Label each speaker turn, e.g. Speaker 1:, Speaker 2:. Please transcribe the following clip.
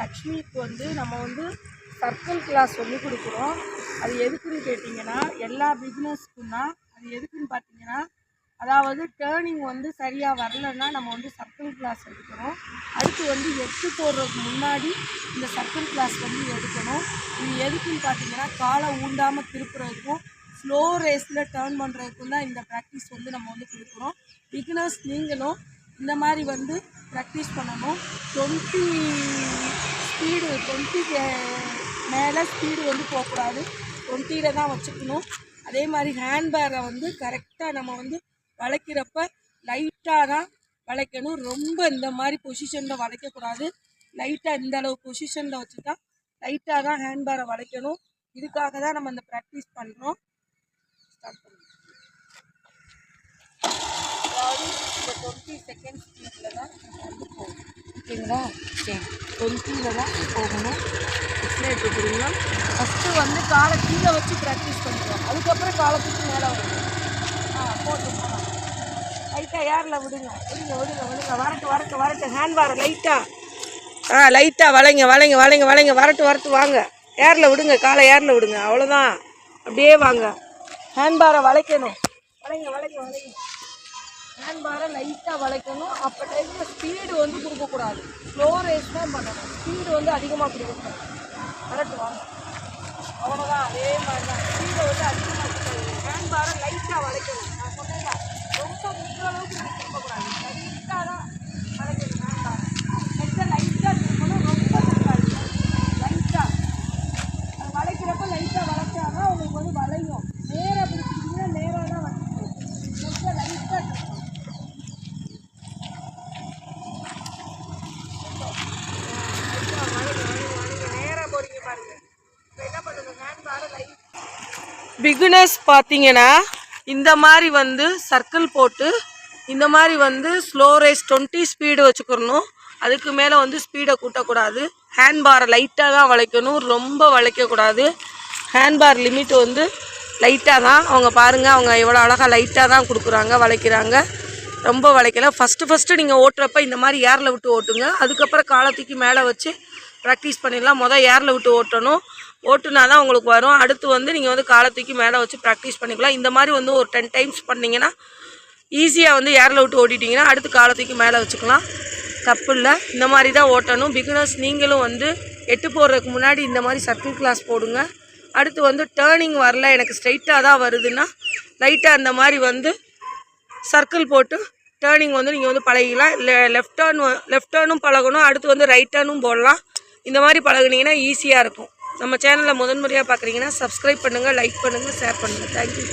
Speaker 1: லக்ஷ்மிக்கு வந்து நம்ம வந்து சர்க்கிள் கிளாஸ் சொல்லி கொடுக்குறோம். அது எதுக்குன்னு கேட்டிங்கன்னா, எல்லா பிகினர்ஸ்க்கும் தான். அது எதுக்குன்னு பார்த்தீங்கன்னா, அதாவது டேர்னிங் வந்து சரியாக வரலன்னா நம்ம வந்து சர்க்கிள் கிளாஸ் எடுக்கிறோம். அடுத்து வந்து எட்டு போடுறதுக்கு முன்னாடி இந்த சர்க்கிள் கிளாஸ் வந்து எடுக்கணும். இது எதுக்குன்னு பார்த்தீங்கன்னா, காலை ஊண்டாமல் திருப்புறதுக்கும் ஸ்லோ ரேஸில் டேர்ன் பண்ணுறதுக்கும் தான் இந்த ப்ராக்டிஸ் வந்து நம்ம வந்து கொடுக்குறோம். பிகினர்ஸ் நீங்களும் இந்த மாதிரி வந்து ப்ராக்டிஸ் பண்ணணும். 20 மேலே ஸ்பீடு வந்து போகக்கூடாது. 20ல் தான் வச்சுக்கணும். அதே மாதிரி ஹேண்ட்பேரை வந்து கரெக்டாக நம்ம வந்து வளைக்கிறப்ப லைட்டாக தான் வளைக்கணும். ரொம்ப இந்த மாதிரி பொசிஷனில் வளைக்கக்கூடாது. லைட்டாக இந்த அளவு பொசிஷனில் வச்சுட்டா லைட்டாக தான் ஹேண்ட்பேரை வளைக்கணும். இதுக்காக தான் நம்ம இந்த ப்ராக்டிஸ் பண்ணுறோம். ஸ்டார்ட் பண்ணுவோம். அதாவது இந்த 20 செகண்ட் ஸ்பீடில் தான் வந்து போகும். ஓகேங்களா? சரி, 20ல் தான் போகணும். எக்ஸ்பிளைன் புரியுங்களா? ஃபஸ்ட்டு வந்து காலை கீழே வச்சு ப்ராக்டிஸ் பண்ணிடுவோம். அதுக்கப்புறம் காலை தூக்கி மேலே வருவோம். போட்டு லைட்டாக ஏரில் விடுங்க. வரட்டு ஹேண்ட் பாரை லைட்டாக வளைங்க வரட்டு வாங்க. ஏரில் விடுங்க, காலை ஏரில் விடுங்க. அவ்வளோதான், அப்படியே வாங்க. ஹேண்ட் பாரை வளைக்கணும். வளைங்க ஹேண்ட் பாரை லைட்டாக வளைக்கணும். அப்போ டைமில் ஸ்பீடு வந்து கொடுக்கக்கூடாது. ஸ்லோ ரேஸ் தான் பண்ணணும். ஸ்பீடு வந்து அதிகமாக கொடுக்கக்கூடாது. வரட்டு வாங்க. அவ்வளோதான், அதே மாதிரி தான். ஸ்பீடை வந்து அதிகமாக கொடுக்கணும். ஹேண்ட் பாரை லைட்டாக வளைக்கணும். நான் சொன்னேன், ரொம்ப முக்கிய அளவுக்கு திருப்பக்கூடாது. லைட்டாக தான் வளைக்கணும். ஹேண்ட் பாரை லைட்டாக திருப்பணும். ரொம்ப திருப்பாது. லைட்டாக அது வளைக்கிறப்ப லைட்டாக வளைச்சாதான் உங்களுக்கு வந்து வளையும். நேராக பிடிச்சிட்டிங்கன்னா நேராக தான் வளைக்கணும். லைட்டாக திருப்பணும். நேராக போறீங்க பாருங்க. இப்போ என்ன பண்ணுங்க, ஹேண்ட் பாரை லைட். பிகினர்ஸ் பார்த்தீங்கன்னா இந்த மாதிரி வந்து சர்க்கிள் போட்டு இந்த மாதிரி வந்து ஸ்லோ ரேஸ் 20 ஸ்பீடு வச்சுக்கணும். அதுக்கு மேலே வந்து ஸ்பீடை கூட்டக்கூடாது. ஹேண்ட் பாரை லைட்டாக தான் வளைக்கணும். ரொம்ப வளைக்கக்கூடாது. ஹேண்ட் பார் லிமிட் வந்து லைட்டாக தான். அவங்க பாருங்கள், அவங்க எவ்வளோ அழகாக லைட்டாக தான் கொடுக்குறாங்க, வளைக்கிறாங்க. ரொம்ப வளைக்கலை. ஃபஸ்ட்டு நீங்கள் ஓட்டுறப்ப இந்த மாதிரி ஏரில் விட்டு ஓட்டுங்க. அதுக்கப்புறம் காலை தூக்கி மேலே வச்சு ப்ராக்டிஸ் பண்ணிடலாம். ஏரில் விட்டு ஓட்டணும். ஓட்டுனா தான் உங்களுக்கு வரும். அடுத்து வந்து நீங்கள் வந்து காலை தூக்கி மேலே வச்சு ப்ராக்டிஸ் பண்ணிக்கலாம். இந்த மாதிரி வந்து ஒரு 10 டைம்ஸ் பண்ணிங்கன்னா ஈஸியாக வந்து ஏரில் விட்டு ஓட்டிட்டிங்கன்னா அடுத்து காலை தூக்கி மேலே வச்சுக்கலாம். தப்பு இல்லை. இந்த மாதிரி தான் ஓட்டணும். பிகினர்ஸ் நீங்களும் வந்து 8 போடுறதுக்கு முன்னாடி இந்த மாதிரி சர்க்கிள் கிளாஸ் போடுங்க. அடுத்து வந்து டேர்னிங் வரல, எனக்கு ஸ்ட்ரைட்டாக தான் வருதுன்னா லைட்டாக அந்த மாதிரி வந்து சர்க்கிள் போட்டு டேர்னிங் வந்து நீங்கள் வந்து பழகிக்கலாம். இல்லை லெஃப்ட் டேர்னும் பழகணும். அடுத்து வந்து ரைட் டேர்னும் போடலாம். இந்த மாதிரி பழகுனீங்கன்னா ஈஸியாக இருக்கும். நம்ம சேனலில் முதன்முறையாக பார்க்குறீங்கன்னா சப்ஸ்கிரைப் பண்ணுங்கள், லைக் பண்ணுங்கள், ஷேர் பண்ணுங்கள். தேங்க்யூ.